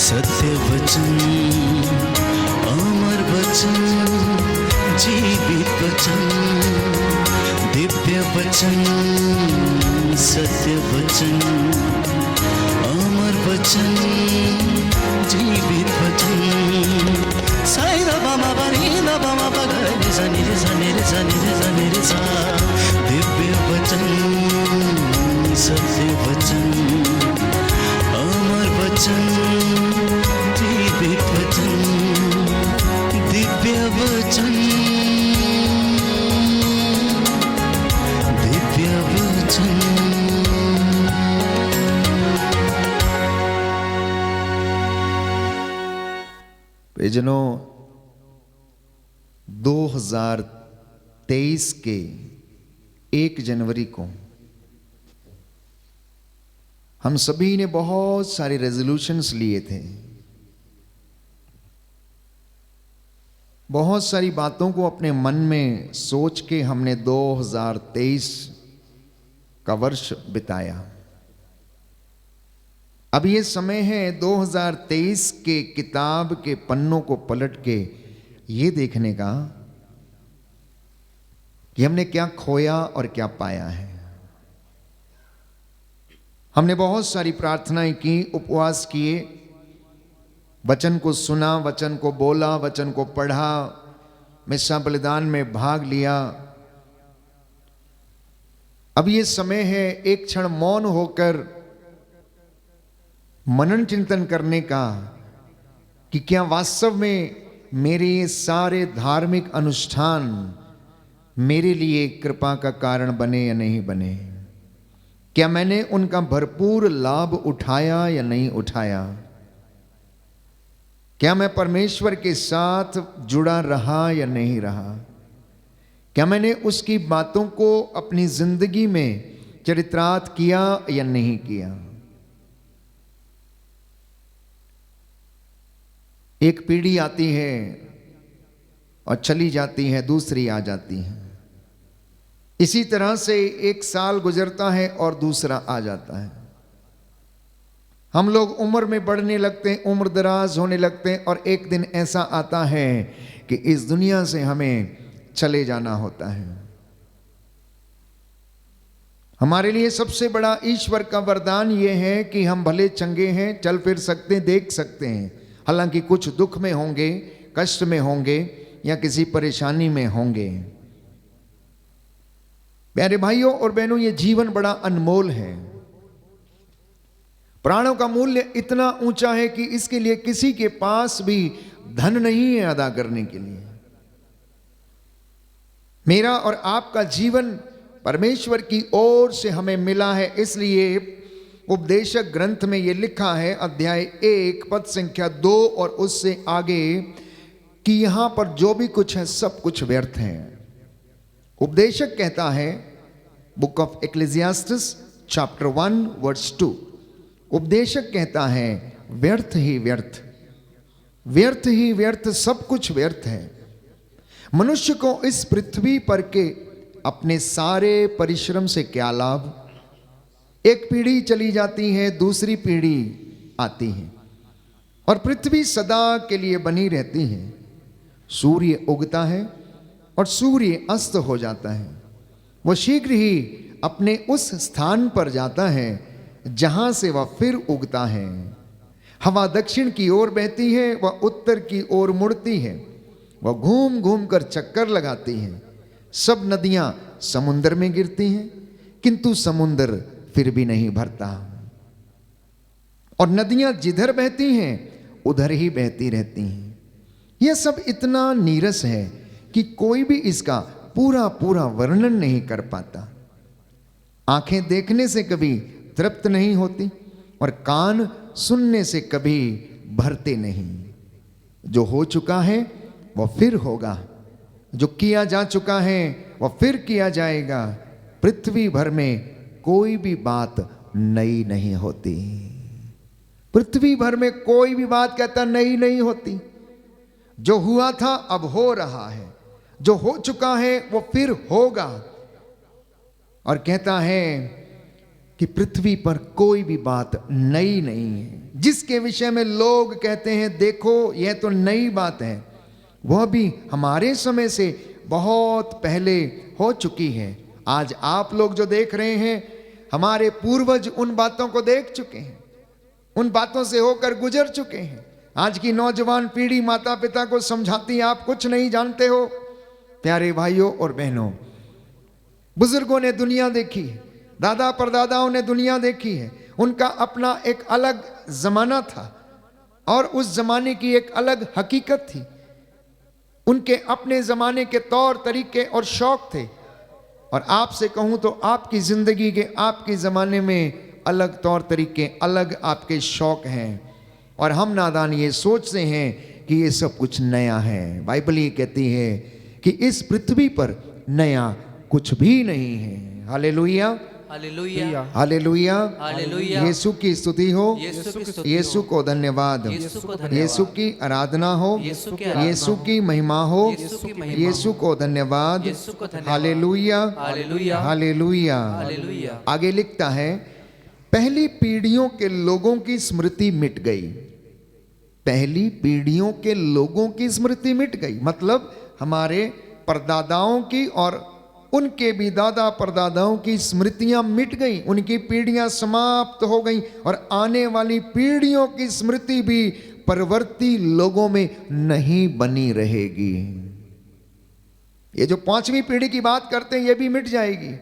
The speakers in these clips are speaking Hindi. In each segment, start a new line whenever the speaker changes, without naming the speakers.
सत्य वचन, अमर वचन, जीवित वचन, दिव्य वचन, सत्य वचन, अमर वचन, जीवित वचन। साई दा बामा बनी दा बामा बगरे रे सा नी रे सा नी रे सा नी रे सा नी रे सा। दिव्य वचन, सत्य वचन, अमर वचन, जीवित वचन, दिव्य वचन, दिव्य वचन।
प्रियजनों, 2023 के 1 जनवरी को हम सभी ने बहुत सारे रेजोल्यूशंस लिए थे, बहुत सारी बातों को अपने मन में सोच के हमने 2023 का वर्ष बिताया। अब ये समय है 2023 के किताब के पन्नों को पलट के ये देखने का कि हमने क्या खोया और क्या पाया है। हमने बहुत सारी प्रार्थनाएं की, उपवास किए, वचन को सुना, वचन को बोला, वचन को पढ़ा, मिस्सा बलिदान में भाग लिया। अब ये समय है एक क्षण मौन होकर मनन चिंतन करने का कि क्या वास्तव में मेरे ये सारे धार्मिक अनुष्ठान मेरे लिए कृपा का कारण बने या नहीं बने। क्या मैंने उनका भरपूर लाभ उठाया या नहीं उठाया। क्या मैं परमेश्वर के साथ जुड़ा रहा या नहीं रहा। क्या मैंने उसकी बातों को अपनी जिंदगी में चरितार्थ किया या नहीं किया। एक पीढ़ी आती है और चली जाती है, दूसरी आ जाती है। इसी तरह से एक साल गुजरता है और दूसरा आ जाता है। हम लोग उम्र में बढ़ने लगते हैं, उम्र दराज होने लगते हैं, और एक दिन ऐसा आता है कि इस दुनिया से हमें चले जाना होता है। हमारे लिए सबसे बड़ा ईश्वर का वरदान यह है कि हम भले चंगे हैं, चल फिर सकते हैं, देख सकते हैं। हालांकि कुछ दुख में होंगे, कष्ट में होंगे या किसी परेशानी में होंगे। प्यारे भाइयों और बहनों, ये जीवन बड़ा अनमोल है। प्राणों का मूल्य इतना ऊंचा है कि इसके लिए किसी के पास भी धन नहीं है अदा करने के लिए। मेरा और आपका जीवन परमेश्वर की ओर से हमें मिला है। इसलिए उपदेशक ग्रंथ में यह लिखा है, अध्याय 1 पद संख्या 2 और उससे आगे, कि यहां पर जो भी कुछ है सब कुछ व्यर्थ है। उपदेशक कहता है, बुक ऑफ एक्लेसियास्टिस चैप्टर 1 वर्स 2, उपदेशक कहता है व्यर्थ ही व्यर्थ, व्यर्थ ही व्यर्थ, सब कुछ व्यर्थ है। मनुष्य को इस पृथ्वी पर के अपने सारे परिश्रम से क्या लाभ। एक पीढ़ी चली जाती है, दूसरी पीढ़ी आती है और पृथ्वी सदा के लिए बनी रहती है। सूर्य उगता है और सूर्य अस्त हो जाता है। वह शीघ्र ही अपने उस स्थान पर जाता है जहां से वह फिर उगता है। हवा दक्षिण की ओर बहती है, वह उत्तर की ओर मुड़ती है, वह घूम घूम कर चक्कर लगाती है। सब नदियां समुद्र में गिरती हैं, किंतु समुद्र फिर भी नहीं भरता, और नदियां जिधर बहती हैं उधर ही बहती रहती हैं। यह सब इतना नीरस है कि कोई भी इसका पूरा पूरा वर्णन नहीं कर पाता। आंखें देखने से कभी तृप्त नहीं होती और कान सुनने से कभी भरते नहीं। जो हो चुका है वह फिर होगा, जो किया जा चुका है वह फिर किया जाएगा। पृथ्वी भर में कोई भी बात नई नहीं होती। पृथ्वी भर में कोई भी बात कहता नई नहीं होती। जो हुआ था अब हो रहा है, जो हो चुका है वो फिर होगा। और कहता है कि पृथ्वी पर कोई भी बात नई नहीं है। जिसके विषय में लोग कहते हैं देखो यह तो नई बात है, वह भी हमारे समय से बहुत पहले हो चुकी है। आज आप लोग जो देख रहे हैं, हमारे पूर्वज उन बातों को देख चुके हैं, उन बातों से होकर गुजर चुके हैं। आज की नौजवान पीढ़ी माता पिता को समझाती है आप कुछ नहीं जानते हो। प्यारे भाइयों और बहनों, बुजुर्गों ने दुनिया देखी है, दादा परदादाओं ने दुनिया देखी है। उनका अपना एक अलग जमाना था और उस जमाने की एक अलग हकीकत थी। उनके अपने जमाने के तौर तरीके और शौक थे। और आपसे कहूं तो आपकी जिंदगी के, आपके जमाने में अलग तौर तरीके, अलग आपके शौक हैं। और हम नादान ये सोचते हैं कि ये सब कुछ नया है। बाइबल ये कहती है कि इस पृथ्वी पर नया कुछ भी नहीं है। Hallelujah,
hallelujah,
hallelujah,
hallelujah.
Yeshu की स्तुति हो,
यीशु की स्तुति
यीशु को धन्यवाद,
यीशु को धन्यवाद।
यीशु की आराधना हो,
यीशु की आराधना
यीशु की महिमा हो,
यीशु की महिमा
यीशु को धन्यवाद।
यीशु को धन्यवाद।
Hallelujah,
hallelujah,
hallelujah.
हालेलुया।
आगे लिखता है, पहली पीढ़ियों के लोगों की स्मृति मिट गई। पहली पीढ़ियों के लोगों की स्मृति मिट गई, मतलब हमारे परदादाओं की और उनके भी दादा परदादाओं की स्मृतियां मिट गई, उनकी पीढ़ियां समाप्त हो गई और आने वाली पीढ़ियों की स्मृति भी परवर्ती लोगों में नहीं बनी रहेगी। ये जो पांचवी पीढ़ी की बात करते हैं ये भी मिट जाएगी,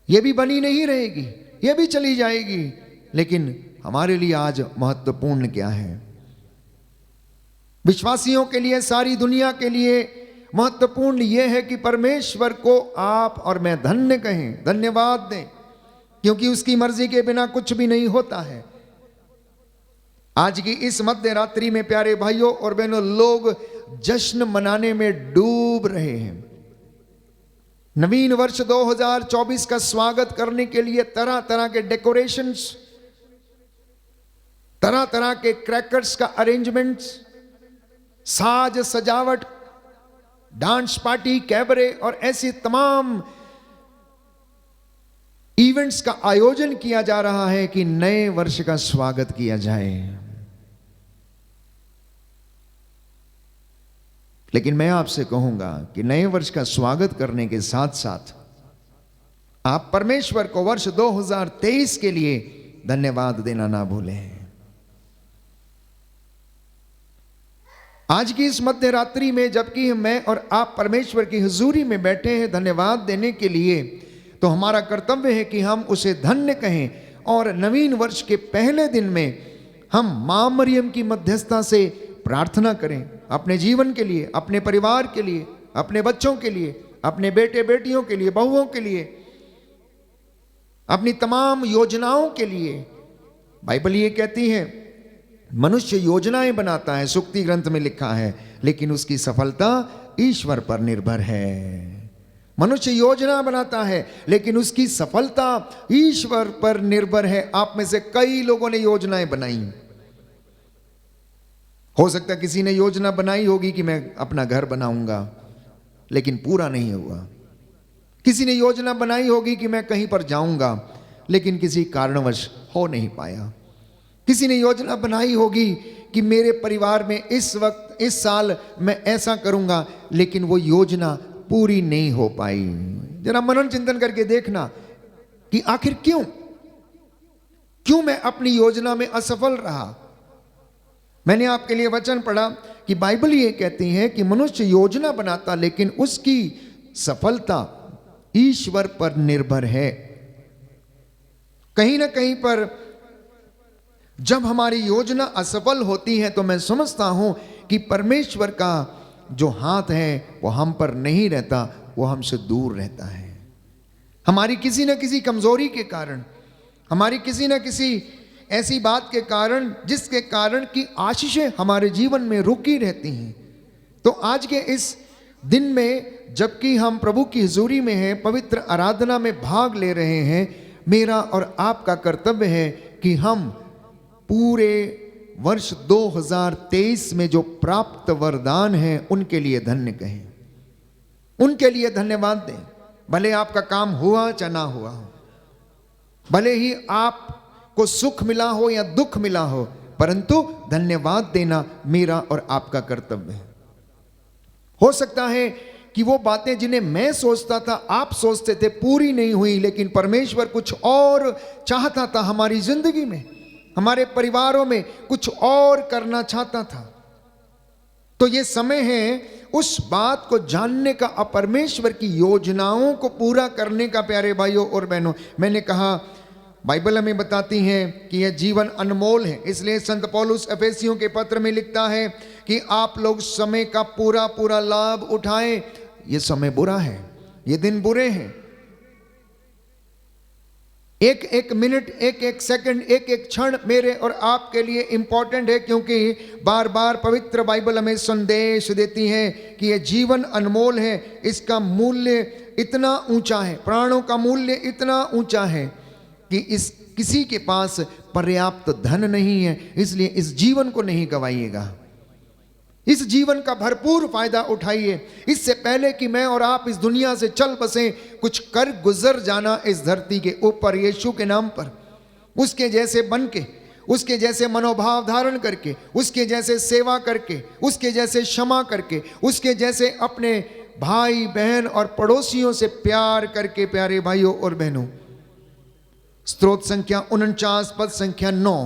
ये भी बनी नहीं रहेगी, ये भी चली जाएगी। लेकिन हमारे लिए आज महत्वपूर्ण क्या है? विश्वासियों के लिए, सारी दुनिया के लिए महत्वपूर्ण यह है कि परमेश्वर को आप और मैं धन्य कहें, धन्यवाद दें, क्योंकि उसकी मर्जी के बिना कुछ भी नहीं होता है। आज की इस मध्य रात्रि में प्यारे भाइयों और बहनों, लोग जश्न मनाने में डूब रहे हैं। नवीन वर्ष 2024 का स्वागत करने के लिए तरह तरह के डेकोरेशंस, तरह तरह के क्रैकर्स का अरेंजमेंट्स, साज सजावट, डांस पार्टी, कैबरे और ऐसी तमाम इवेंट्स का आयोजन किया जा रहा है कि नए वर्ष का स्वागत किया जाए। लेकिन मैं आपसे कहूंगा कि नए वर्ष का स्वागत करने के साथ साथ आप परमेश्वर को वर्ष 2023 के लिए धन्यवाद देना ना भूलें। आज की इस मध्य रात्रि में जबकि मैं और आप परमेश्वर की हुजूरी में बैठे हैं धन्यवाद देने के लिए, तो हमारा कर्तव्य है कि हम उसे धन्य कहें और नवीन वर्ष के पहले दिन में हम मां मरियम की मध्यस्थता से प्रार्थना करें अपने जीवन के लिए, अपने परिवार के लिए, अपने बच्चों के लिए, अपने बेटे बेटियों के लिए, बहुओं के लिए, अपनी तमाम योजनाओं के लिए। बाइबल ये कहती है मनुष्य योजनाएं बनाता है, सुक्ति ग्रंथ में लिखा है, लेकिन उसकी सफलता ईश्वर पर निर्भर है। मनुष्य योजना बनाता है लेकिन उसकी सफलता ईश्वर पर निर्भर है। आप में से कई लोगों ने योजनाएं बनाई। हो सकता है किसी ने योजना बनाई होगी कि मैं अपना घर बनाऊंगा, लेकिन पूरा नहीं हुआ। किसी ने योजना बनाई होगी कि मैं कहीं पर जाऊंगा, लेकिन किसी कारणवश हो नहीं पाया। किसी ने योजना बनाई होगी कि मेरे परिवार में इस वक्त, इस साल मैं ऐसा करूंगा, लेकिन वो योजना पूरी नहीं हो पाई। जरा मनन चिंतन करके देखना कि आखिर क्यों मैं अपनी योजना में असफल रहा। मैंने आपके लिए वचन पढ़ा कि बाइबल ये कहती है कि मनुष्य योजना बनाता लेकिन उसकी सफलता ईश्वर पर निर्भर है। कहीं ना कहीं पर जब हमारी योजना असफल होती है तो मैं समझता हूं कि परमेश्वर का जो हाथ है वो हम पर नहीं रहता, वो हमसे दूर रहता है। हमारी किसी न किसी कमजोरी के कारण, हमारी किसी न किसी ऐसी बात के कारण जिसके कारण की आशीषें हमारे जीवन में रुकी रहती हैं। तो आज के इस दिन में जबकि हम प्रभु की हुजूरी में हैं, पवित्र आराधना में भाग ले रहे हैं, मेरा और आपका कर्तव्य है कि हम पूरे वर्ष 2023 में जो प्राप्त वरदान है उनके लिए धन्य कहें, उनके लिए धन्यवाद दें। भले आपका काम हुआ चाहे ना हुआ हो, भले ही आपको सुख मिला हो या दुख मिला हो, परंतु धन्यवाद देना मेरा और आपका कर्तव्य है। हो सकता है कि वो बातें जिन्हें मैं सोचता था, आप सोचते थे, पूरी नहीं हुई, लेकिन परमेश्वर कुछ और चाहता था हमारी जिंदगी में, हमारे परिवारों में कुछ और करना चाहता था। तो ये समय है उस बात को जानने का, परमेश्वर की योजनाओं को पूरा करने का। प्यारे भाइयों और बहनों, मैंने कहा बाइबल हमें बताती है कि यह जीवन अनमोल है। इसलिए संत पौलुस एफेसियों के पत्र में लिखता है कि आप लोग समय का पूरा पूरा लाभ उठाएं। ये समय बुरा है, ये दिन बुरे हैं। एक एक मिनट, एक एक सेकंड, एक एक क्षण मेरे और आपके लिए इंपॉर्टेंट है, क्योंकि बार बार पवित्र बाइबल हमें संदेश देती है कि यह जीवन अनमोल है, इसका मूल्य इतना ऊंचा है, प्राणों का मूल्य इतना ऊंचा है कि किसी के पास पर्याप्त धन नहीं है। इसलिए इस जीवन को नहीं गवाइएगा, इस जीवन का भरपूर फायदा उठाइए। इससे पहले कि मैं और आप इस दुनिया से चल बसें, कुछ कर गुजर जाना इस धरती के ऊपर यीशु के नाम पर, उसके जैसे बन के, उसके जैसे मनोभाव धारण करके, उसके जैसे सेवा करके, उसके जैसे क्षमा करके, उसके जैसे अपने भाई बहन और पड़ोसियों से प्यार करके। प्यारे भाइयों और बहनों, स्तोत्र संख्या 49 पद संख्या 9,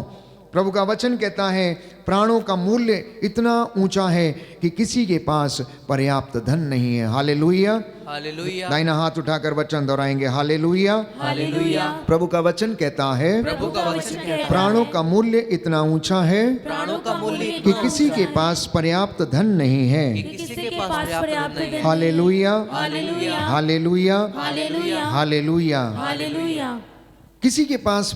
प्रभु का वचन कहता है प्राणों का मूल्य इतना ऊंचा है कि किसी के पास पर्याप्त धन नहीं है। हालेलुया,
हालेलुया,
दाहिना हाथ उठाकर वचन दोहराएंगे, हालेलुया,
हालेलुया।
प्रभु का वचन कहता है
प्रभु का वचन कहता है
प्राणों का मूल्य इतना ऊंचा है
प्राणों का मूल्य
कि किसी के पास पर्याप्त धन नहीं है।
किसी के पास पर्याप्त नहीं है।
Hallelujah,
hallelujah,
hallelujah,
hallelujah,
hallelujah.
Hallelujah.
किसी के पास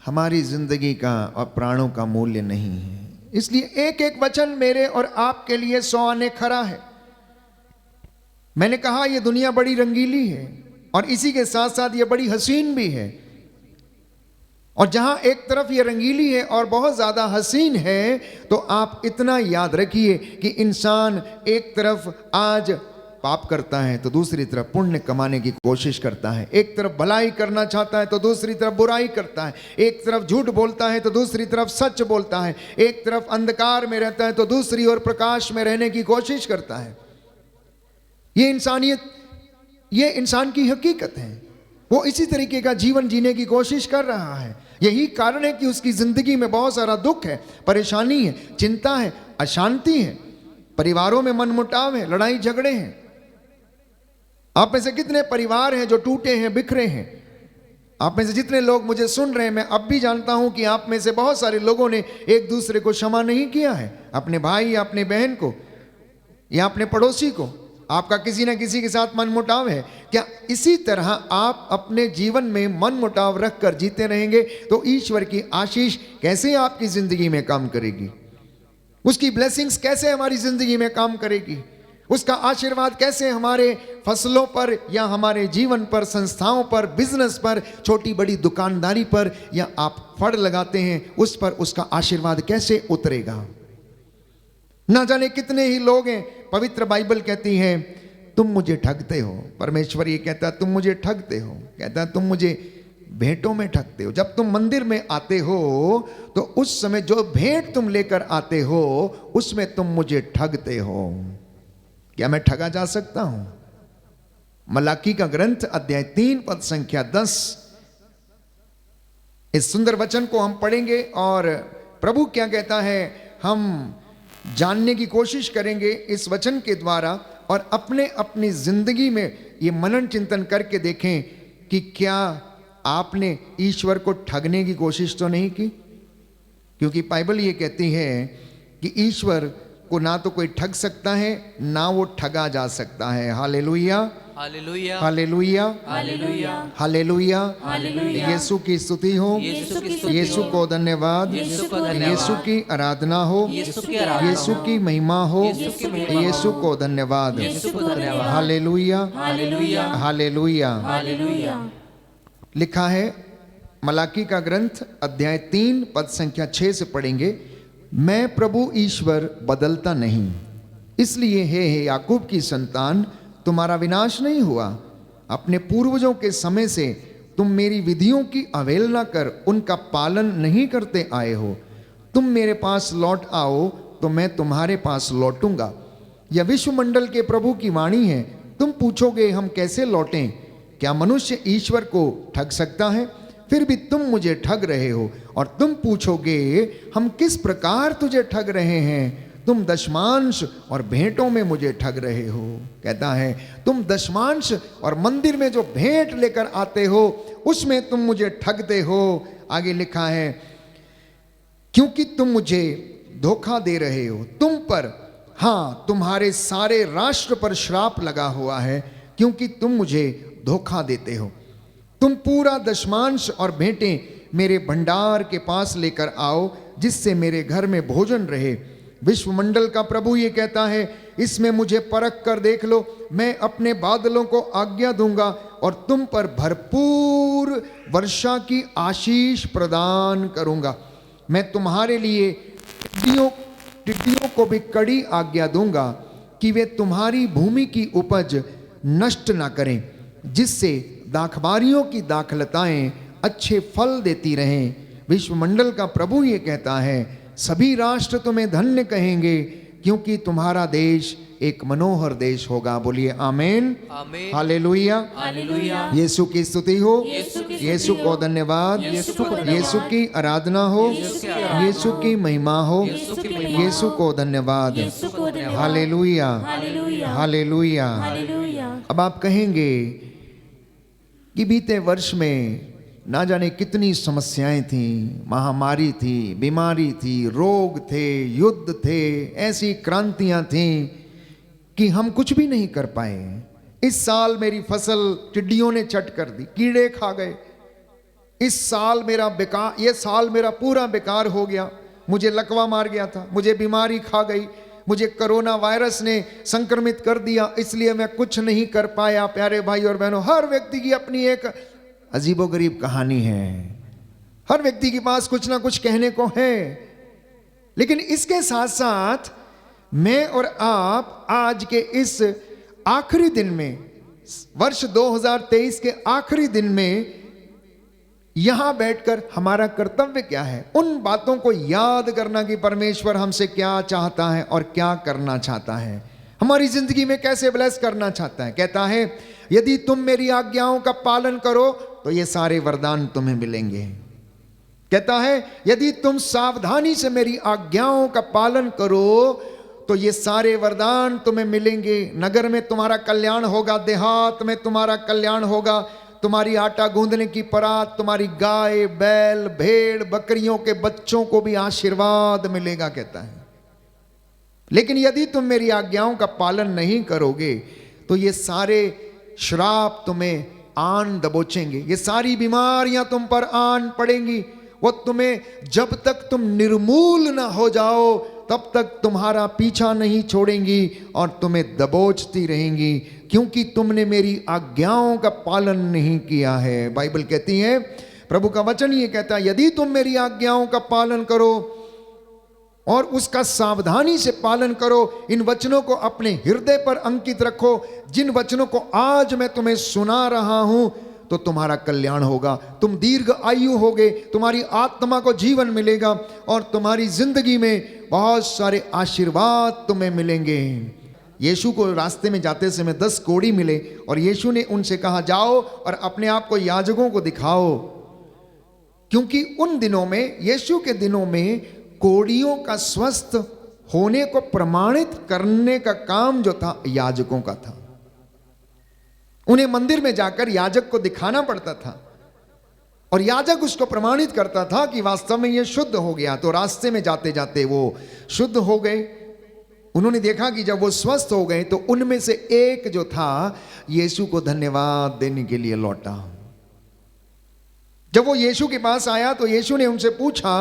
हमारी जिंदगी का और प्राणों का मूल्य नहीं है। इसलिए एक एक वचन मेरे और आपके लिए 100 आने खरा है। मैंने कहा यह दुनिया बड़ी रंगीली है और इसी के साथ साथ यह बड़ी हसीन भी है। और जहां एक तरफ यह रंगीली है और बहुत ज्यादा हसीन है, तो आप इतना याद रखिए कि इंसान एक तरफ आज पाप करता है तो दूसरी तरफ पुण्य कमाने की कोशिश करता है, एक तरफ भलाई करना चाहता है तो दूसरी तरफ बुराई करता है, एक तरफ झूठ बोलता है तो दूसरी तरफ सच बोलता है, एक तरफ अंधकार में रहता है तो दूसरी ओर प्रकाश में रहने की कोशिश करता है। ये इंसानियत, ये इंसान की हकीकत है। वो इसी तरीके का जीवन जीने की कोशिश कर रहा है। यही कारण है कि उसकी जिंदगी में बहुत सारा दुख है, परेशानी है, चिंता है, अशांति है, परिवारों में मनमुटाव है, लड़ाई झगड़े हैं। आप में से कितने परिवार हैं जो टूटे हैं, बिखरे हैं? आप में से जितने लोग मुझे सुन रहे हैं, मैं अब भी जानता हूं कि आप में से बहुत सारे लोगों ने एक दूसरे को क्षमा नहीं किया है, अपने भाई या अपने बहन को या अपने पड़ोसी को। आपका किसी ना किसी के साथ मनमुटाव है। क्या इसी तरह आप अपने जीवन में मनमुटाव रखकर जीते रहेंगे तो ईश्वर की आशीष कैसे आपकी जिंदगी में काम करेगी? उसकी ब्लेसिंग्स कैसे हमारी जिंदगी में काम करेगी? उसका आशीर्वाद कैसे हमारे फसलों पर या हमारे जीवन पर, संस्थाओं पर, बिजनेस पर, छोटी बड़ी दुकानदारी पर, या आप फड़ लगाते हैं उस पर उसका आशीर्वाद कैसे उतरेगा? ना जाने कितने ही लोग हैं। पवित्र बाइबल कहती है तुम मुझे ठगते हो। परमेश्वर ये कहता है तुम मुझे ठगते हो। कहता है तुम मुझे भेंटों में ठगते हो। जब तुम मंदिर में आते हो तो उस समय जो भेंट तुम लेकर आते हो उसमें तुम मुझे ठगते हो। क्या मैं ठगा जा सकता हूं? मलाकी का ग्रंथ अध्याय 3 पद संख्या 10, इस सुंदर वचन को हम पढ़ेंगे और प्रभु क्या कहता है हम जानने की कोशिश करेंगे इस वचन के द्वारा, और अपने अपनी जिंदगी में ये मनन चिंतन करके देखें कि क्या आपने ईश्वर को ठगने की कोशिश तो नहीं की। क्योंकि बाइबल ये कहती है कि ईश्वर को ना तो कोई ठग सकता है ना वो ठगा जा सकता है। Hallelujah,
hallelujah,
hallelujah,
hallelujah,
hallelujah.
Hallelujah.
Yeshu की स्तुति हो,
यीशु की स्तुति
यीशु को धन्यवाद,
यीशु को धन्यवाद,
यीशु की आराधना हो,
यीशु की आराधना
यीशु की महिमा हो,
यीशु की महिमा हो,
यीशु को धन्यवाद।
यीशु को धन्यवाद।
Hallelujah,
hallelujah,
hallelujah.
हालेलुया।
लिखा है मलाकी का ग्रंथ अध्याय 3 पद संख्या 6 से पढ़ेंगे। मैं प्रभु ईश्वर बदलता नहीं, इसलिए हे याकूब की संतान तुम्हारा विनाश नहीं हुआ। अपने पूर्वजों के समय से तुम मेरी विधियों की अवहेलना कर उनका पालन नहीं करते आए हो। तुम मेरे पास लौट आओ तो मैं तुम्हारे पास लौटूंगा। यह विश्वमंडल के प्रभु की वाणी है। तुम पूछोगे हम कैसे लौटें? क्या मनुष्य ईश्वर को ठग सकता है? फिर भी तुम मुझे ठग रहे हो। और तुम पूछोगे हम किस प्रकार तुझे ठग रहे हैं? तुम दशमांश और भेंटों में मुझे ठग रहे हो। कहता है तुम दशमांश और मंदिर में जो भेंट लेकर आते हो उसमें तुम मुझे ठगते हो। आगे लिखा है क्योंकि तुम मुझे धोखा दे रहे हो। तुम पर, हाँ, तुम्हारे सारे राष्ट्र पर श्राप लगा हुआ है क्योंकि तुम मुझे धोखा देते हो। तुम पूरा दशमांश और भेंटें मेरे भंडार के पास लेकर आओ जिससे मेरे घर में भोजन रहे। विश्वमंडल का प्रभु ये कहता है इसमें मुझे परख कर देख लो। मैं अपने बादलों को आज्ञा दूंगा और तुम पर भरपूर वर्षा की आशीष प्रदान करूंगा। मैं तुम्हारे लिए टिड्डियों को भी कड़ी आज्ञा दूंगा कि वे तुम्हारी भूमि की उपज नष्ट ना करें, जिससे दाखबारियों की दाखलताएं अच्छे फल देती रहें। विश्वमंडल का प्रभु ये कहता है सभी राष्ट्र तुम्हें धन्य कहेंगे क्योंकि तुम्हारा देश एक मनोहर देश होगा। बोलिए आमीन,
आमीन,
हालेलुया,
हालेलुया।
यीशु की स्तुति हो,
यीशु की स्तुति
यीशु को
हो,
धन्यवाद,
यीशु को धन्यवाद,
यीशु की आराधना हो,
यीशु की आराधना
यीशु की महिमा हो,
यीशु की महिमा
यीशु
हो,
को धन्यवाद।
यीशु को धन्यवाद,
हालेलुया,
हालेलुया,
हालेलुया।
हालेलुया।
अब आप कहेंगे कि बीते वर्ष में ना जाने कितनी समस्याएं थी, महामारी थी, बीमारी थी, रोग थे, युद्ध थे, ऐसी क्रांतियां थीं कि हम कुछ भी नहीं कर पाए। इस साल मेरी फसल टिड्डियों ने चट कर दी, कीड़े खा गए। इस साल ये साल मेरा पूरा बेकार हो गया। मुझे लकवा मार गया था, मुझे बीमारी खा गई, मुझे कोरोना वायरस ने संक्रमित कर दिया, इसलिए मैं कुछ नहीं कर पाया। प्यारे भाई और बहनों, हर व्यक्ति की अपनी एक अजीबोगरीब कहानी है। हर व्यक्ति के पास कुछ ना कुछ कहने को है। लेकिन इसके साथ साथ मैं और आप आज के इस आखिरी दिन में, वर्ष 2023 के आखिरी दिन में यहां बैठकर हमारा कर्तव्य क्या है? उन बातों को याद करना कि परमेश्वर हमसे क्या चाहता है और क्या करना चाहता है, हमारी जिंदगी में कैसे ब्लेस करना चाहता है। कहता है यदि तुम मेरी आज्ञाओं का पालन करो तो ये सारे वरदान तुम्हें मिलेंगे। कहता है यदि तुम सावधानी से मेरी आज्ञाओं का पालन करो तो ये सारे वरदान तुम्हें मिलेंगे। नगर में तुम्हारा कल्याण होगा, देहात में तुम्हारा कल्याण होगा, तुम्हारी आटा गूंदने की परात, तुम्हारी गाय, बैल, भेड़, बकरियों के बच्चों को भी आशीर्वाद मिलेगा। कहता है लेकिन यदि तुम मेरी आज्ञाओं का पालन नहीं करोगे तो ये सारे श्राप तुम्हें आन दबोचेंगे, ये सारी बीमारियां तुम पर आन पड़ेंगी। वो तुम्हें, जब तक तुम निर्मूल ना हो जाओ तब तक तुम्हारा पीछा नहीं छोड़ेंगी और तुम्हें दबोचती रहेंगी, क्योंकि तुमने मेरी आज्ञाओं का पालन नहीं किया है। बाइबल कहती है, प्रभु का वचन ये कहता है यदि तुम मेरी आज्ञाओं का पालन करो और उसका सावधानी से पालन करो, इन वचनों को अपने हृदय पर अंकित रखो, जिन वचनों को आज मैं तुम्हें सुना रहा हूं, तो तुम्हारा कल्याण होगा, तुम दीर्घ आयु होगे, तुम्हारी आत्मा को जीवन मिलेगा और तुम्हारी जिंदगी में बहुत सारे आशीर्वाद तुम्हें मिलेंगे। यीशु को रास्ते में जाते समय 10 कोढ़ी मिले और यीशु ने उनसे कहा जाओ और अपने आप को याजकों को दिखाओ, क्योंकि उन दिनों में, यीशु के दिनों में, कोढ़ियों का स्वस्थ होने को प्रमाणित करने का काम जो था याजकों का था। उन्हें मंदिर में जाकर याजक को दिखाना पड़ता था और याजक उसको प्रमाणित करता था कि वास्तव में ये शुद्ध हो गया। तो रास्ते में जाते जाते वो शुद्ध हो गए। उन्होंने देखा कि जब वो स्वस्थ हो गए तो उनमें से एक जो था यीशु को धन्यवाद देने के लिए लौटा। जब वो यीशु के पास आया तो यीशु ने उनसे पूछा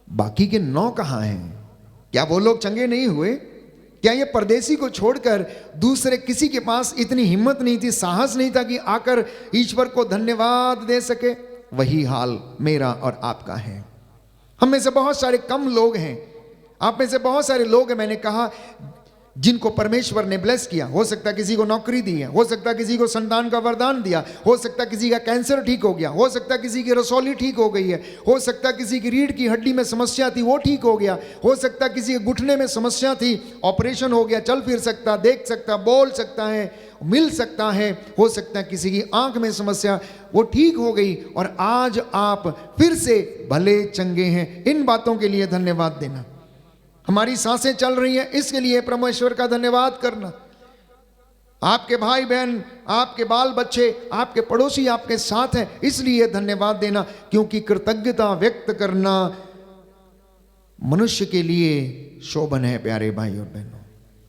बाकी के 9 कहां हैं? क्या वो लोग चंगे नहीं हुए? क्या ये परदेसी को छोड़कर दूसरे किसी के पास इतनी हिम्मत नहीं थी, साहस नहीं था कि आकर ईश्वर को धन्यवाद दे सके? वही हाल मेरा और आपका है। हम में से बहुत सारे कम लोग हैं, आप में से बहुत सारे लोग हैं, मैंने कहा जिनको परमेश्वर ने ब्लेस किया, हो सकता है किसी को नौकरी दी है, हो सकता है किसी को संतान का वरदान दिया, हो सकता है किसी का कैंसर ठीक हो गया, हो सकता है किसी की रसौली ठीक हो गई है, हो सकता है किसी की रीढ़ की हड्डी में समस्या थी वो ठीक हो गया, हो सकता है किसी के घुटने में समस्या थी ऑपरेशन हो गया, चल फिर सकता, देख सकता, बोल सकता है, मिल सकता है, हो सकता है किसी की आंख में समस्या वो ठीक हो गई और आज आप फिर से भले चंगे हैं। इन बातों के लिए धन्यवाद देना। हमारी सांसें चल रही हैं इसके लिए परमेश्वर का धन्यवाद करना। आपके भाई बहन, आपके बाल बच्चे, आपके पड़ोसी आपके साथ हैं इसलिए धन्यवाद देना, क्योंकि कृतज्ञता व्यक्त करना मनुष्य के लिए शोभन है। प्यारे भाई और बहनों,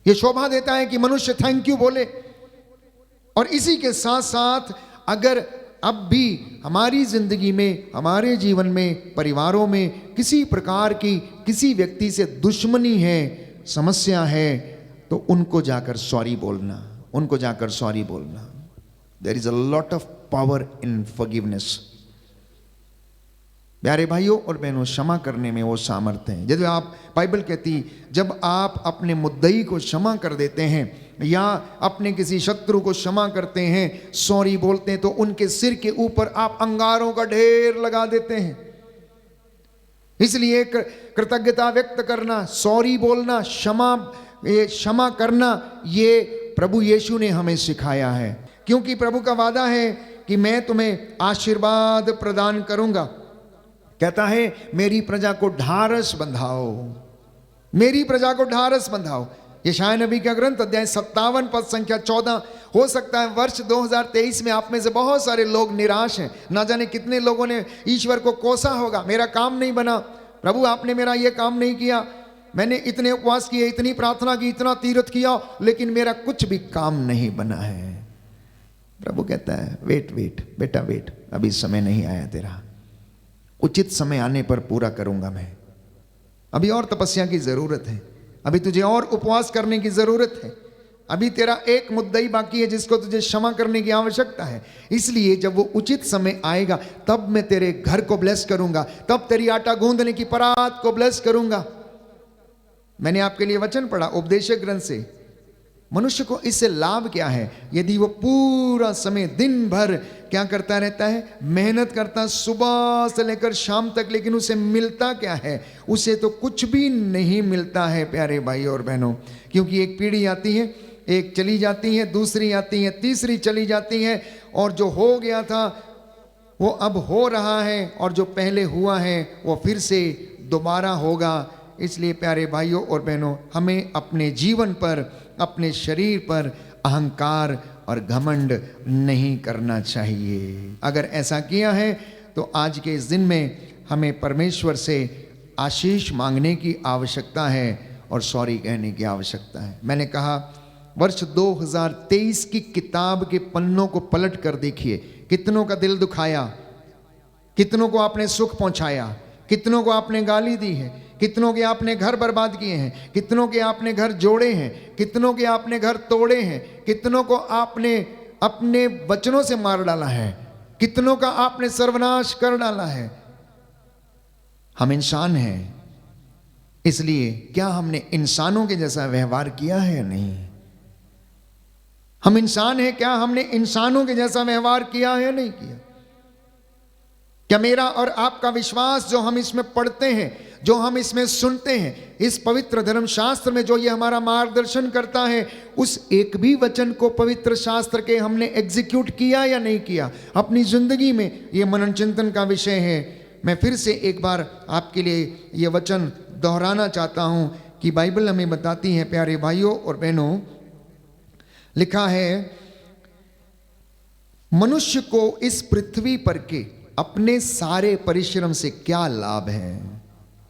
ये शोभा देता है कि मनुष्य थैंक यू बोले। और इसी के साथ साथ अगर अब भी हमारी जिंदगी में, हमारे जीवन में, परिवारों में किसी प्रकार की किसी व्यक्ति से दुश्मनी है, समस्या है, तो उनको जाकर सॉरी बोलना, उनको जाकर सॉरी बोलना। There is a lot of power in forgiveness. प्यारे भाइयों और बहनों, क्षमा करने में वो सामर्थ्य है। जब आप, बाइबल कहती, जब आप अपने मुद्दई को क्षमा कर देते हैं या अपने किसी शत्रु को क्षमा करते हैं, सॉरी बोलते हैं, तो उनके सिर के ऊपर आप अंगारों का ढेर लगा देते हैं। इसलिए कृतज्ञता व्यक्त करना, सॉरी बोलना, क्षमा करना, ये प्रभु यीशु ने हमें सिखाया है। क्योंकि प्रभु का वादा है कि मैं तुम्हें आशीर्वाद प्रदान करूंगा। कहता है मेरी प्रजा को ढारस बंधाओ, मेरी प्रजा को ढारस बंधाओ। यशायाह नबी का ग्रंथ अध्याय 57 पद संख्या 14। हो सकता है वर्ष 2023 में आप में से बहुत सारे लोग निराश हैं। ना जाने कितने लोगों ने ईश्वर को कोसा होगा, मेरा काम नहीं बना, प्रभु आपने मेरा ये काम नहीं किया, मैंने इतने उपवास किए, इतनी प्रार्थना की, इतना तीर्थ किया, लेकिन मेरा कुछ भी काम नहीं बना है। प्रभु कहता है वेट बेटा वेट, अभी समय नहीं आया तेरा, उचित समय आने पर पूरा करूंगा मैं। अभी और तपस्या की जरूरत है, अभी तुझे और उपवास करने की जरूरत है, अभी तेरा एक मुद्दा ही बाकी है जिसको तुझे क्षमा करने की आवश्यकता है। इसलिए जब वो उचित समय आएगा तब मैं तेरे घर को ब्लेस करूंगा, तब तेरी आटा गूंदने की परात को ब्लेस करूंगा। मैंने आपके लिए वचन पढ़ा उपदेशक ग्रंथ से। मनुष्य को इससे लाभ क्या है? यदि वो पूरा समय दिन भर क्या करता रहता है? मेहनत करता सुबह से लेकर शाम तक, लेकिन उसे मिलता क्या है? उसे तो कुछ भी नहीं मिलता है प्यारे भाई और बहनों। क्योंकि एक पीढ़ी आती है, एक चली जाती है, दूसरी आती है, तीसरी चली जाती है, और जो हो गया था वो अब हो रहा है, और जो पहले हुआ है वो फिर से दोबारा होगा। इसलिए प्यारे भाइयों और बहनों, हमें अपने जीवन पर, अपने शरीर पर अहंकार और घमंड नहीं करना चाहिए। अगर ऐसा किया है तो आज के इस दिन में हमें परमेश्वर से आशीष मांगने की आवश्यकता है और सॉरी कहने की आवश्यकता है। मैंने कहा वर्ष 2023 की किताब के पन्नों को पलट कर देखिए, कितनों का दिल दुखाया, कितनों को आपने सुख पहुंचाया, कितनों को आपने गाली दी है, कितनों के आपने घर बर्बाद किए हैं, कितनों के आपने घर जोड़े हैं, कितनों के आपने घर तोड़े हैं, कितनों को आपने अपने वचनों से मार डाला है, कितनों का आपने सर्वनाश कर डाला है। हम इंसान हैं, इसलिए क्या हमने इंसानों के जैसा व्यवहार किया है या नहीं? हम इंसान हैं, क्या हमने इंसानों के जैसा व्यवहार किया है या नहीं किया? क्या मेरा और आपका विश्वास जो हम इसमें पढ़ते हैं, जो हम इसमें सुनते हैं, इस पवित्र धर्मशास्त्र में जो ये हमारा मार्गदर्शन करता है, उस एक भी वचन को पवित्र शास्त्र के हमने एग्जीक्यूट किया या नहीं किया अपनी जिंदगी में? ये मनन चिंतन का विषय है। मैं फिर से एक बार आपके लिए ये वचन दोहराना चाहता हूं कि बाइबल हमें बताती है प्यारे भाइयों और बहनों, लिखा है मनुष्य को इस पृथ्वी पर के अपने सारे परिश्रम से क्या लाभ है?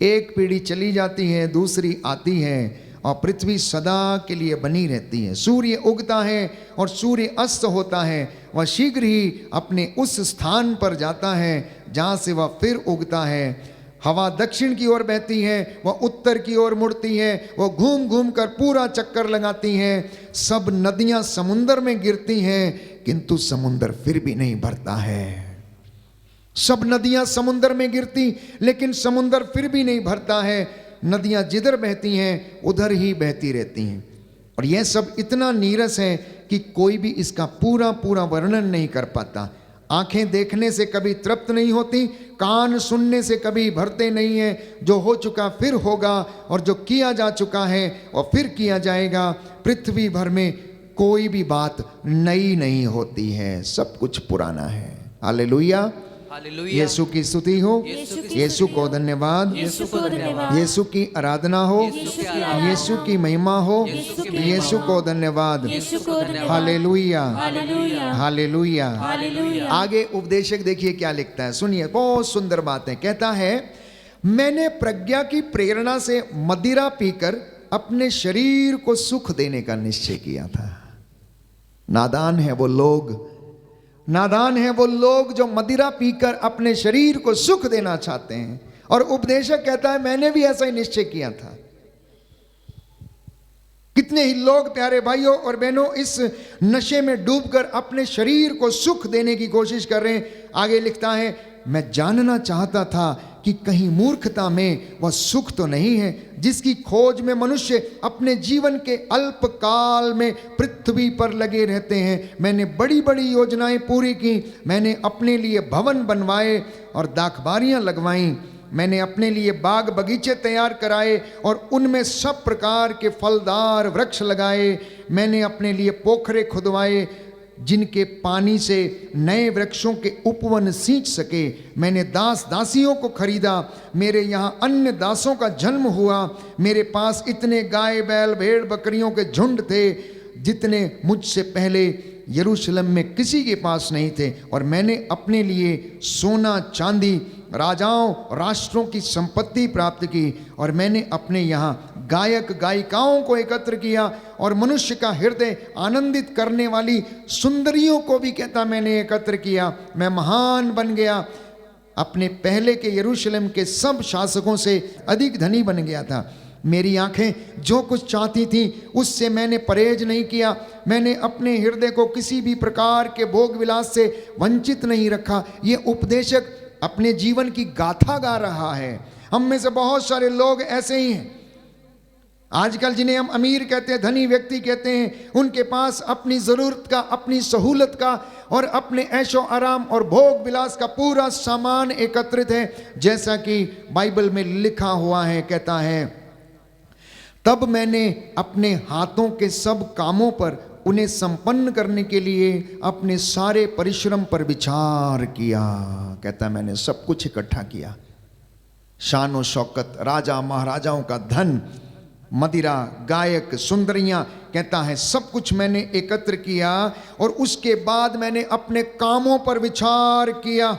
एक पीढ़ी चली जाती है, दूसरी आती है, और पृथ्वी सदा के लिए बनी रहती है। सूर्य उगता है और सूर्य अस्त होता है, वह शीघ्र ही अपने उस स्थान पर जाता है जहाँ से वह फिर उगता है। हवा दक्षिण की ओर बहती है, वह उत्तर की ओर मुड़ती है, वह घूम घूम कर पूरा चक्कर लगाती हैं। सब नदियाँ समुंदर में गिरती हैं, किंतु समुंदर फिर भी नहीं भरता है। सब नदियां समुंदर में गिरती, लेकिन समुंदर फिर भी नहीं भरता है। नदियां जिधर बहती हैं उधर ही बहती रहती हैं। और यह सब इतना नीरस है कि कोई भी इसका पूरा पूरा वर्णन नहीं कर पाता। आंखें देखने से कभी तृप्त नहीं होती, कान सुनने से कभी भरते नहीं हैं। जो हो चुका फिर होगा, और जो किया जा चुका है और फिर किया जाएगा। पृथ्वी भर में कोई भी बात नई नहीं होती है, सब कुछ पुराना है। Hallelujah,
hallelujah.
यीशु की स्तुति हो,
यीशु की
यीशु को
स्तुति हो,
धन्यवाद,
यीशु को धन्यवाद,
यीशु की आराधना हो,
यीशु की आराधना
यीशु की महिमा हो,
यीशु की
यीशु
महिमा
को
हो,
धन्यवाद।
यीशु को धन्यवाद।
Hallelujah,
hallelujah,
hallelujah.
हालेलुया।
आगे उपदेशक देखिए क्या लिखता है, सुनिए, बहुत सुंदर बात है। कहता है, मैंने प्रज्ञा की प्रेरणा से मदिरा पीकर अपने शरीर को सुख देने का निश्चय किया था। नादान है वो लोग, नादान है वो लोग जो मदिरा पीकर अपने शरीर को सुख देना चाहते हैं। और उपदेशक कहता है, मैंने भी ऐसा ही निश्चय किया था। कितने ही लोग प्यारे भाइयों और बहनों इस नशे में डूबकर अपने शरीर को सुख देने की कोशिश कर रहे हैं। आगे लिखता है, मैं जानना चाहता था कि कहीं मूर्खता में वह सुख तो नहीं है जिसकी खोज में मनुष्य अपने जीवन के अल्प काल में पृथ्वी पर लगे रहते हैं। मैंने बड़ी बड़ी योजनाएं पूरी की, मैंने अपने लिए भवन बनवाए और दाखबारियां लगवाईं, मैंने अपने लिए बाग बगीचे तैयार कराए और उनमें सब प्रकार के फलदार वृक्ष लगाए। मैंने अपने लिए पोखरे खुदवाए जिनके पानी से नए वृक्षों के उपवन सींच सके। मैंने दास दासियों को खरीदा, मेरे यहाँ अन्य दासों का जन्म हुआ। मेरे पास इतने गाय बैल भेड़ बकरियों के झुंड थे जितने मुझसे पहले यरूशलेम में किसी के पास नहीं थे। और मैंने अपने लिए सोना चांदी राजाओं राष्ट्रों की संपत्ति प्राप्त की। और मैंने अपने यहाँ गायक गायिकाओं को एकत्र किया और मनुष्य का हृदय आनंदित करने वाली सुंदरियों को भी कहता मैंने एकत्र किया। मैं महान बन गया, अपने पहले के यरूशलेम के सब शासकों से अधिक धनी बन गया था। मेरी आंखें जो कुछ चाहती थी उससे मैंने परहेज नहीं किया। मैंने अपने हृदय को किसी भी प्रकार के भोग विलास से वंचित नहीं रखा। ये उपदेशक अपने जीवन की गाथा गा रहा है। हम में से बहुत सारे लोग ऐसे ही हैं आजकल, जिन्हें हम अमीर कहते हैं, धनी व्यक्ति कहते हैं। उनके पास अपनी ज़रूरत का, अपनी सहूलत का और अपने ऐशो आराम और भोग विलास का पूरा सामान एकत्रित है। जैसा कि बाइबल में लिखा हुआ है, कहता है, तब मैंने अपने हाथों के सब कामों पर उन्हें संपन्न करने के लिए अपने सारे परिश्रम पर विचार किया। कहता है, मैंने सब कुछ इकट्ठा किया, शान शौकत, राजा महाराजाओं का धन, मदिरा, गायक, सुंदरियां, कहता है सब कुछ मैंने एकत्र किया। और उसके बाद मैंने अपने कामों पर विचार किया।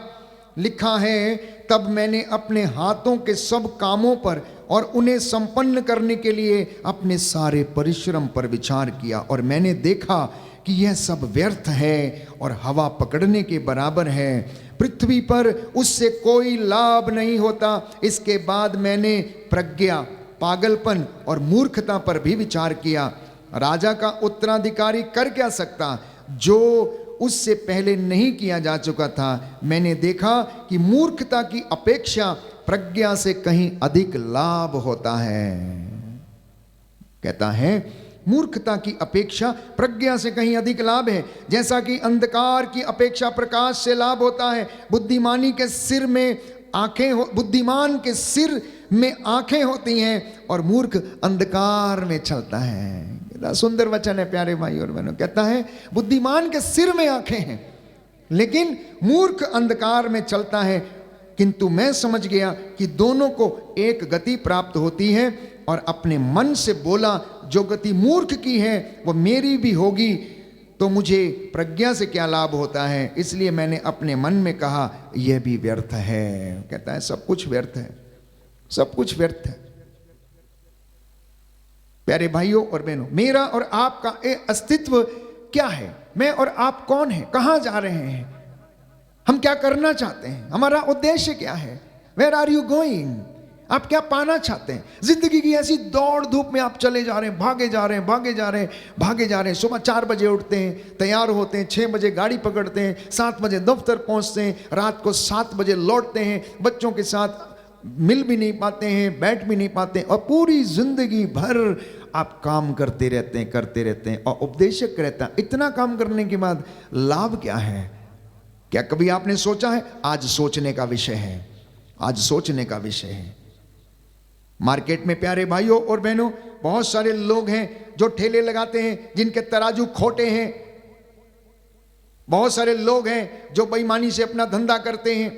लिखा है, तब मैंने अपने हाथों के सब कामों पर और उन्हें संपन्न करने के लिए अपने सारे परिश्रम पर विचार किया। और मैंने देखा कि यह सब व्यर्थ है और हवा पकड़ने के बराबर है, पृथ्वी पर उससे कोई लाभ नहीं होता। इसके बाद मैंने प्रज्ञा, पागलपन और मूर्खता पर भी विचार किया। राजा का उत्तराधिकारी कर क्या सकता जो उससे पहले नहीं किया जा चुका था। मैंने देखा कि मूर्खता की अपेक्षा प्रज्ञा से कहीं अधिक लाभ होता है। कहता है, मूर्खता की अपेक्षा प्रज्ञा से कहीं अधिक लाभ है। जैसा कि अंधकार की अपेक्षा प्रकाश से लाभ होता है। बुद्धिमानी के सिर में आंखें, बुद्धिमान के सिर में आंखें होती हैं और मूर्ख अंधकार में चलता है। कितना सुंदर वचन है प्यारे भाई और बहनों। कहता है, बुद्धिमान के सिर में आंखें हैं लेकिन मूर्ख अंधकार में चलता है। किंतु मैं समझ गया कि दोनों को एक गति प्राप्त होती है और अपने मन से बोला, जो गति मूर्ख की है वो मेरी भी होगी, तो मुझे प्रज्ञा से क्या लाभ होता है। इसलिए मैंने अपने मन में कहा, यह भी व्यर्थ है। कहता है, सब कुछ व्यर्थ है, सब कुछ व्यर्थ है। प्यारे भाइयों और बहनों, मेरा और आपका अस्तित्व क्या है? मैं और आप कौन हैं? कहां जा रहे हैं? हम क्या करना चाहते हैं? हमारा उद्देश्य क्या है? Where are you going? आप क्या पाना चाहते हैं? जिंदगी की ऐसी दौड़ धूप में आप चले जा रहे हैं, भागे जा रहे हैं, भागे जा रहे हैं, भागे जा रहे हैं। सुबह 4 बजे उठते हैं, तैयार होते हैं, 6 बजे गाड़ी पकड़ते हैं, 7 बजे दफ्तर पहुंचते हैं, रात को 7 बजे लौटते हैं, बच्चों के साथ मिल भी नहीं पाते हैं, बैठ भी नहीं पाते हैं, और पूरी जिंदगी भर आप काम करते रहते हैं और उपदेशक रहता है। इतना काम करने के बाद लाभ क्या है? क्या कभी आपने सोचा है? आज सोचने का विषय है, आज सोचने का विषय है। मार्केट में प्यारे भाइयों और बहनों, बहुत सारे लोग हैं जो ठेले लगाते हैं जिनके तराजू खोटे हैं। बहुत सारे लोग हैं जो बेईमानी से अपना धंधा करते हैं।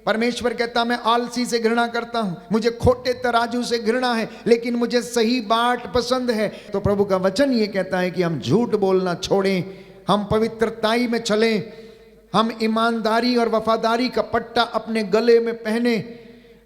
परमेश्वर कहता मैं आलसी से घृणा करता हूं, मुझे खोटे तराजू से घृणा है, लेकिन मुझे सही बाट पसंद है। तो प्रभु का वचन ये कहता है कि हम झूठ बोलना छोड़ें, हम पवित्रताई में चलें, हम ईमानदारी और वफादारी का पट्टा अपने गले में पहने,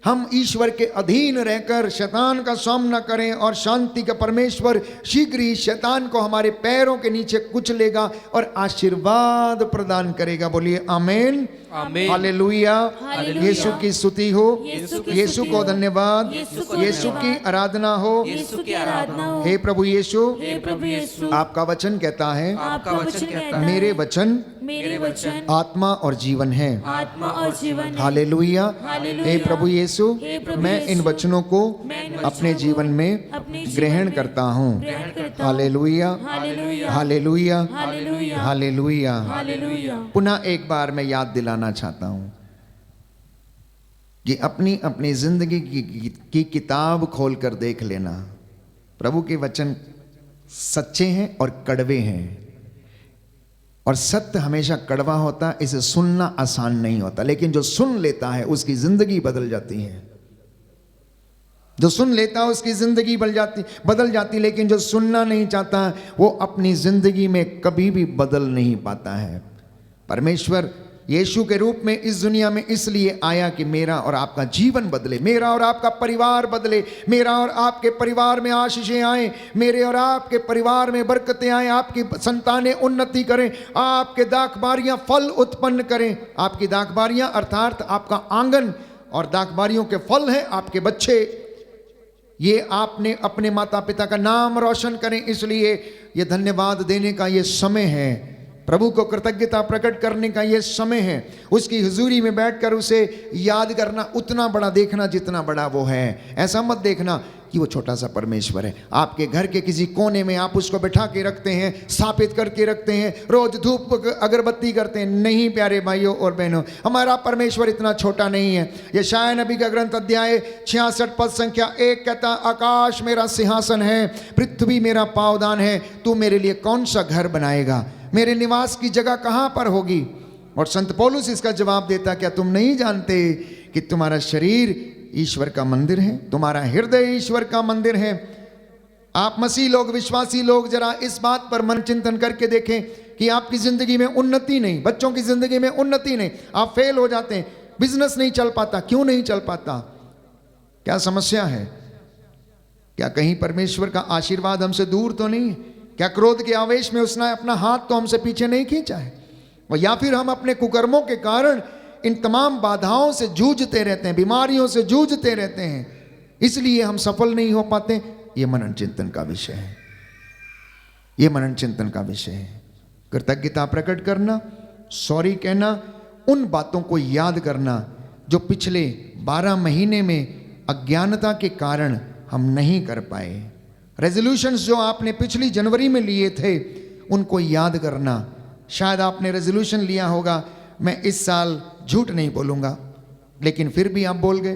हम ईश्वर के अधीन रहकर शैतान का सामना करें, और शांति का परमेश्वर शीघ्र ही शैतान को हमारे पैरों के नीचे कुचलेगा और आशीर्वाद प्रदान करेगा। बोलिए आमीन,
आमीन।
हालेलुया।
हालेलुया।
यीशु की स्तुति हो,
यीशु की
यीशु
स्तुति
को
हो,
धन्यवाद,
यीशु को
यीशु की
धन्यवाद,
आराधना हो।
यीशु की आराधना हो।
हे प्रभु यीशु,
हे प्रभु यीशु,
आपका वचन कहता है
आपका वचन कहता है,
मेरे वचन
मेरे वचन
आत्मा और जीवन है।
आत्मा और जीवन है।
हालेलुया।
हालेलुया।
हे प्रभु यीशु,
हे प्रभु
मैं इन
यीशु,
वचनों को
मैं इन
अपने
वचनों
जीवन
को
में
अपने जीवन
ग्रहण
में
करता हूँ।
ग्रहण करता हूँ।
Hallelujah,
hallelujah,
hallelujah,
hallelujah,
hallelujah.
Hallelujah.
पुनः एक बार मैं याद दिलाना चाहता हूँ कि अपनी अपनी जिंदगी की किताब खोलकर देख लेना। प्रभु के वचन सच्चे हैं और कड़वे हैं, और सत्य हमेशा कड़वा होता है, इसे सुनना आसान नहीं होता, लेकिन जो सुन लेता है उसकी जिंदगी बदल जाती है। जो सुन लेता है उसकी जिंदगी बदल जाती, लेकिन जो सुनना नहीं चाहता वो अपनी जिंदगी में कभी भी बदल नहीं पाता है। परमेश्वर यीशु के रूप में इस दुनिया में इसलिए आया कि मेरा और आपका जीवन बदले, मेरा और आपका परिवार बदले, मेरा और आपके परिवार में आशीषें आए, मेरे और आपके परिवार में बरकतें आए, आपकी संतानें उन्नति करें, आपके दाखबारियां फल उत्पन्न करें। आपकी दाखबारियां अर्थात आपका आंगन, और दाखबारियों के फल हैं आपके बच्चे। ये आपने अपने माता पिता का नाम रोशन करें, इसलिए ये धन्यवाद देने का ये समय है, प्रभु को कृतज्ञता प्रकट करने का ये समय है, उसकी हुजूरी में बैठकर उसे याद करना, उतना बड़ा देखना जितना बड़ा वो है। ऐसा मत देखना कि वो छोटा सा परमेश्वर है। आपके घर के किसी कोने में आप उसको बैठा के रखते हैं, स्थापित करके रखते हैं, रोज धूप अगरबत्ती करते हैं। नहीं प्यारे भाइयों और बहनों, हमारा परमेश्वर इतना छोटा नहीं है। यशायाह नबी का ग्रंथ अध्याय 66 पद संख्या 1 कहता, आकाश मेरा सिंहासन है, पृथ्वी मेरा पावदान है, तू मेरे लिए कौन सा घर बनाएगा, मेरे निवास की जगह कहाँ पर होगी। और संत पौलुस इसका जवाब देता, क्या तुम नहीं जानते कि तुम्हारा शरीर ईश्वर का मंदिर है, तुम्हारा हृदय ईश्वर का मंदिर है। आप मसीह लोग, विश्वासी लोग, जरा इस बात पर मन चिंतन करके देखें कि आपकी जिंदगी में उन्नति नहीं, बच्चों की जिंदगी में उन्नति नहीं, आप फेल हो जाते हैं, बिजनेस नहीं चल पाता। क्यों नहीं चल पाता? क्या समस्या है? क्या कहीं परमेश्वर का आशीर्वाद हमसे दूर तो नहीं है? क्या क्रोध के आवेश में उसने अपना हाथ तो हमसे पीछे नहीं खींचा है? या फिर हम अपने कुकर्मों के कारण इन तमाम बाधाओं से जूझते रहते हैं, बीमारियों से जूझते रहते हैं, इसलिए हम सफल नहीं हो पाते? ये मनन चिंतन का विषय है, ये मनन चिंतन का विषय है। कृतज्ञता प्रकट करना, सॉरी कहना, उन बातों को याद करना जो पिछले 12 महीने में अज्ञानता के कारण हम नहीं कर पाए। रेजोल्यूशंस जो आपने पिछली जनवरी में लिए थे उनको याद करना। शायद आपने रेजोल्यूशन लिया होगा, मैं इस साल झूठ नहीं बोलूँगा, लेकिन फिर भी आप बोल गए।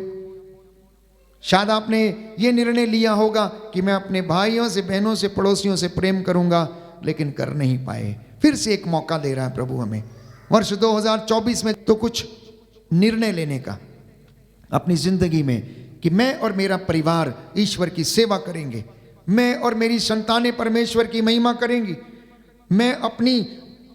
शायद आपने ये निर्णय लिया होगा कि मैं अपने भाइयों से, बहनों से, पड़ोसियों से प्रेम करूँगा, लेकिन कर नहीं पाए। फिर से एक मौका दे रहा है प्रभु हमें वर्ष 2024 में तो कुछ निर्णय लेने का अपनी ज़िंदगी में कि मैं और मेरा परिवार ईश्वर की सेवा करेंगे, मैं और मेरी संतानें परमेश्वर की महिमा करेंगी, मैं अपनी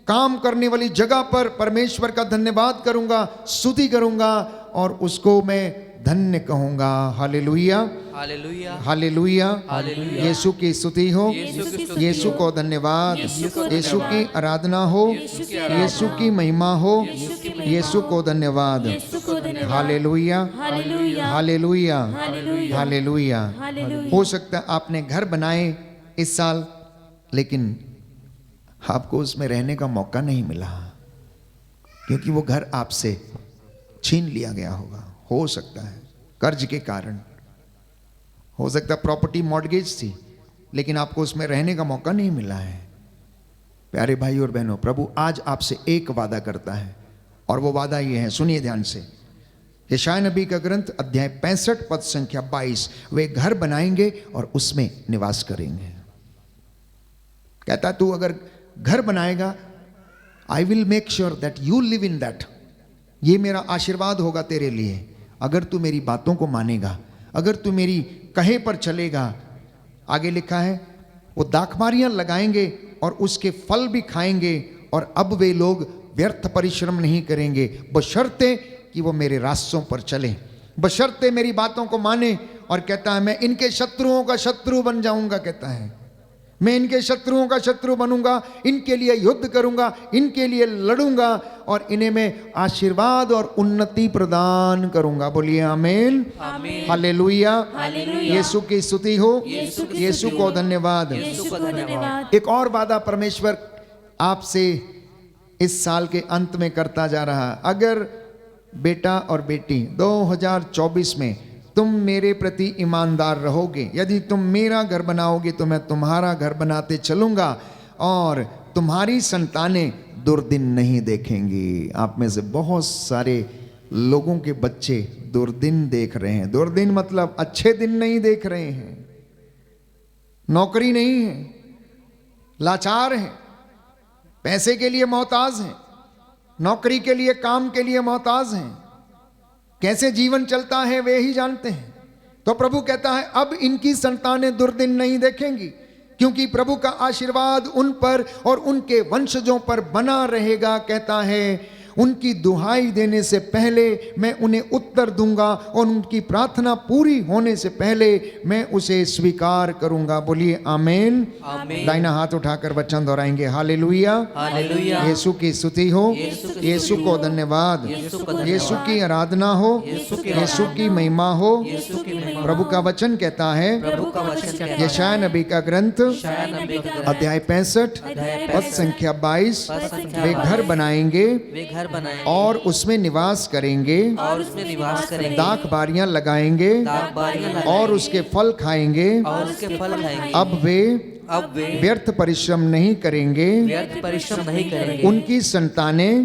काम करने वाली जगह पर परमेश्वर का धन्यवाद करूंगा, स्तुति करूंगा और उसको मैं धन्य कहूंगा। Hallelujah,
hallelujah,
hallelujah,
hallelujah.
Yeshu की स्तुति हो,
यीशु की स्तुति
यीशु
हो,
को धन्यवाद,
यीशु को
यीशु की
धन्यवाद,
आराधना हो,
यीशु की आराधना
यीशु की महिमा हो,
यीशु की महिमा
यीशु
हो,
को धन्यवाद।
यीशु को धन्यवाद।
Hallelujah,
hallelujah,
hallelujah,
hallelujah,
hallelujah.
Hallelujah.
हो सकता है आपने घर बनाए इस साल, लेकिन आपको उसमें रहने का मौका नहीं मिला क्योंकि वो घर आपसे छीन लिया गया होगा। हो सकता है कर्ज के कारण। हो सकता प्रॉपर्टी मॉर्गेज थी, लेकिन आपको उसमें रहने का मौका नहीं मिला है। प्यारे भाई और बहनों, प्रभु आज आपसे एक वादा करता है, और वो वादा ये है, सुनिए ध्यान से। यशायाह नबी का ग्रंथ अध्याय 65 पद संख्या 22, वे घर बनाएंगे और उसमें निवास करेंगे। कहता तू अगर घर बनाएगा, I will make sure that you live in that. ये मेरा आशीर्वाद होगा तेरे लिए, अगर तू मेरी बातों को मानेगा, अगर तू मेरी कहे पर चलेगा। आगे लिखा है, वो दाखमारियां लगाएंगे और उसके फल भी खाएंगे, और अब वे लोग व्यर्थ परिश्रम नहीं करेंगे, बशर्ते कि वो मेरे रास्तों पर चलें, बशर्ते मेरी बातों को माने। और कहता है मैं इनके शत्रुओं का शत्रु बन जाऊंगा। कहता है मैं इनके शत्रुओं का शत्रु बनूंगा, इनके लिए युद्ध करूंगा, इनके लिए लड़ूंगा, और इन्हें मैं आशीर्वाद और उन्नति प्रदान करूंगा। बोलिए आमीन, हालेलुया। यीशु की स्तुति हो, यीशु को धन्यवाद।
यीशु को धन्यवाद।
एक और वादा परमेश्वर आपसे इस साल के अंत में करता जा रहा है। अगर बेटा और बेटी 2024 में तुम मेरे प्रति ईमानदार रहोगे, यदि तुम मेरा घर बनाओगे तो मैं तुम्हारा घर बनाते चलूंगा, और तुम्हारी संतानें दुर्दिन नहीं देखेंगी। आप में से बहुत सारे लोगों के बच्चे दुर्दिन देख रहे हैं। दुर्दिन मतलब अच्छे दिन नहीं देख रहे हैं, नौकरी नहीं है, लाचार हैं, पैसे के लिए मोहताज हैं, नौकरी के लिए, काम के लिए मोहताज हैं। कैसे जीवन चलता है वे ही जानते हैं। तो प्रभु कहता है अब इनकी संतानें दुर्दिन नहीं देखेंगी, क्योंकि प्रभु का आशीर्वाद उन पर और उनके वंशजों पर बना रहेगा। कहता है उनकी दुहाई देने से पहले मैं उन्हें उत्तर दूंगा, और उनकी प्रार्थना पूरी होने से पहले मैं उसे स्वीकार करूंगा। बोलिए आमीन। दाहिना हाथ उठाकर वचन दोहराएंगे, हालेलुया,
हालेलुया।
यीशु की स्तुति हो, यीशु को धन्यवाद, यीशु की आराधना हो, यीशु की महिमा हो। प्रभु का वचन कहता है, यशायाह नबी का ग्रंथ अध्याय 65 पद संख्या 22, वे घर बनाएंगे और उसमें निवास करेंगे, दाख बारियां लगाएंगे और उसके फल खाएंगे। अब वे व्यर्थ परिश्रम नहीं करेंगे, उनकी संतानें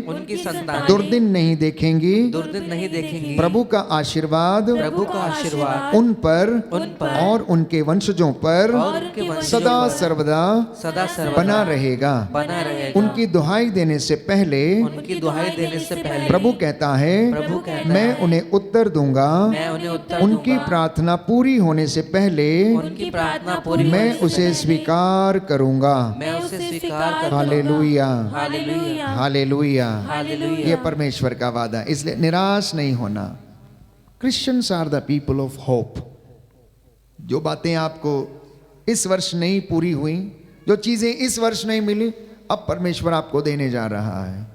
दुर्दिन नहीं देखेंगी। प्रभु का आशीर्वाद उन पर और उनके वंशजों पर सदा सर्वदा बना रहेगा। उनकी दुहाई देने से पहले प्रभु कहता है मैं उन्हें उत्तर दूंगा, उनकी प्रार्थना पूरी होने से पहले मैं उसे स्वीकार करूंगा। हालेलुया, हालेलुया। ये परमेश्वर का वादा, इसलिए निराश नहीं होना। Christians are the people of hope. जो बातें आपको इस वर्ष नहीं पूरी हुई, जो चीजें इस वर्ष नहीं मिली, अब परमेश्वर आपको देने जा रहा है,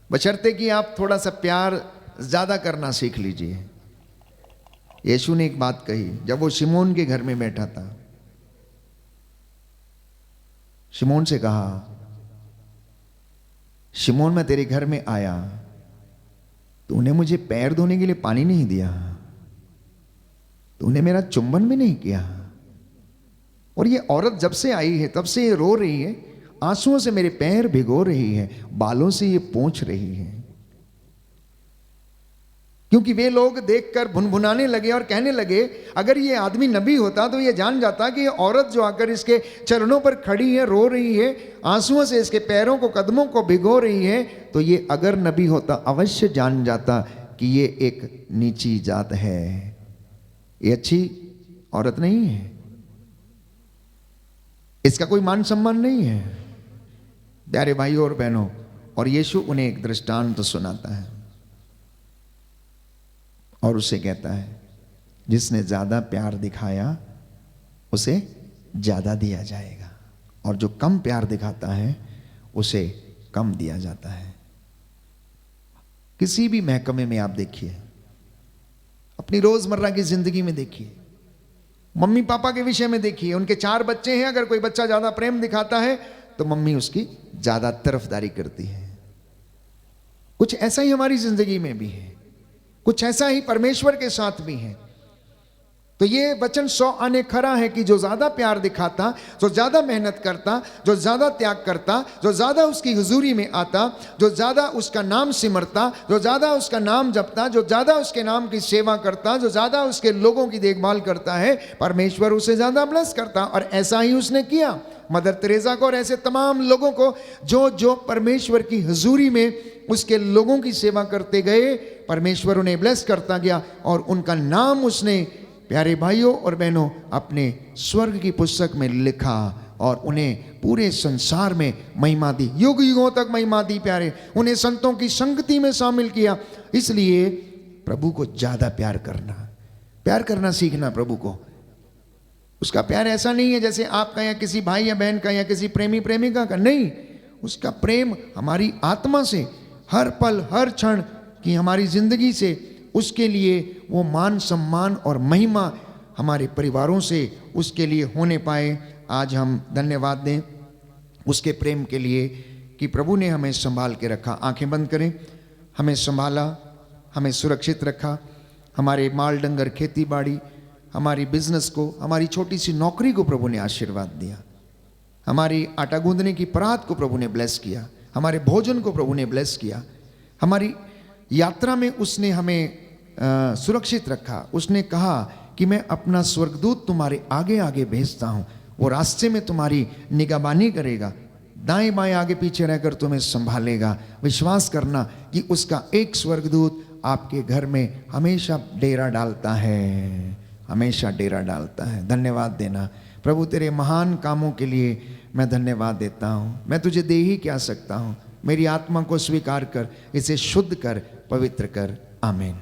बशर्ते कि आप थोड़ा सा प्यार ज्यादा करना सीख लीजिए। यीशु ने एक बात कही जब वो शिमोन के घर में बैठा था। शिमोन से कहा, शिमोन मैं तेरे घर में आया, तूने मुझे पैर धोने के लिए पानी नहीं दिया, तूने मेरा चुंबन भी नहीं किया, और ये औरत जब से आई है तब से ये रो रही है, आंसुओं से मेरे पैर भिगो रही है, बालों से ये पोंछ रही है। क्योंकि वे लोग देखकर भुनभुनाने लगे और कहने लगे अगर ये आदमी नबी होता तो ये जान जाता कि ये औरत जो आकर इसके चरणों पर खड़ी है, रो रही है, आंसुओं से इसके पैरों को, कदमों को भिगो रही है, तो ये अगर नबी होता अवश्य जान जाता कि ये एक नीची जात है, ये अच्छी औरत नहीं है, इसका कोई मान सम्मान नहीं है। प्यारे भाइयों और बहनों, और यीशु उन्हें एक दृष्टांत सुनाता है और उसे कहता है जिसने ज्यादा प्यार दिखाया उसे ज्यादा दिया जाएगा, और जो कम प्यार दिखाता है उसे कम दिया जाता है। किसी भी महकमे में आप देखिए, अपनी रोजमर्रा की जिंदगी में देखिए, मम्मी पापा के विषय में देखिए, उनके 4 बच्चे हैं, अगर कोई बच्चा ज्यादा प्रेम दिखाता है तो मम्मी उसकी ज्यादा तरफदारी करती है। कुछ ऐसा ही हमारी जिंदगी में भी है। कुछ ऐसा ही परमेश्वर के साथ भी है। तो ये वचन 100 आने खरा है कि जो ज्यादा प्यार दिखाता, जो ज्यादा मेहनत करता, जो ज्यादा त्याग करता, जो ज्यादा उसकी हुजूरी में आता, जो ज्यादा उसका नाम सिमरता, जो ज्यादा उसका नाम जपता, जो ज्यादा उसके नाम की सेवा करता, जो ज्यादा उसके लोगों की देखभाल करता है, परमेश्वर उसे ज्यादा ब्लेस करता। और ऐसा ही उसने किया मदर तेरेसा को और ऐसे तमाम लोगों को जो जो परमेश्वर की हुजूरी में उसके लोगों की सेवा करते गए, परमेश्वर उन्हें ब्लेस करता गया और उनका नाम उसने, प्यारे भाइयों और बहनों, अपने स्वर्ग की पुस्तक में लिखा और उन्हें पूरे संसार में महिमा दी, युग युगों तक महिमा दी। प्यारे, उन्हें संतों की संगति में शामिल किया। इसलिए प्रभु को ज्यादा प्यार करना सीखना प्रभु को। उसका प्यार ऐसा नहीं है जैसे आपका या किसी भाई या बहन का या किसी प्रेमी प्रेमिका का, नहीं। उसका प्रेम हमारी आत्मा से, हर पल हर क्षण की हमारी जिंदगी से, उसके लिए वो मान सम्मान और महिमा हमारे परिवारों से उसके लिए होने पाए। आज हम धन्यवाद दें उसके प्रेम के लिए कि प्रभु ने हमें संभाल के रखा। आंखें बंद करें। हमें संभाला, हमें सुरक्षित रखा, हमारे माल डंगर खेती बाड़ी, हमारी बिजनेस को, हमारी छोटी सी नौकरी को प्रभु ने आशीर्वाद दिया, हमारी आटा गूंदने की परात को प्रभु ने ब्लेस किया, हमारे भोजन को प्रभु ने ब्लेस किया, हमारी यात्रा में उसने हमें सुरक्षित रखा। उसने कहा कि मैं अपना स्वर्गदूत तुम्हारे आगे आगे भेजता हूँ, वो रास्ते में तुम्हारी निगहबानी करेगा, दाएं बाएं आगे पीछे रहकर तुम्हें संभालेगा। विश्वास करना कि उसका एक स्वर्गदूत आपके घर में हमेशा डेरा डालता है, हमेशा डेरा डालता है। धन्यवाद देना प्रभु, तेरे महान कामों के लिए मैं धन्यवाद देता हूँ। मैं तुझे दे ही क्या सकता हूँ, मेरी आत्मा को स्वीकार कर, इसे शुद्ध कर, पवित्र कर। आमीन।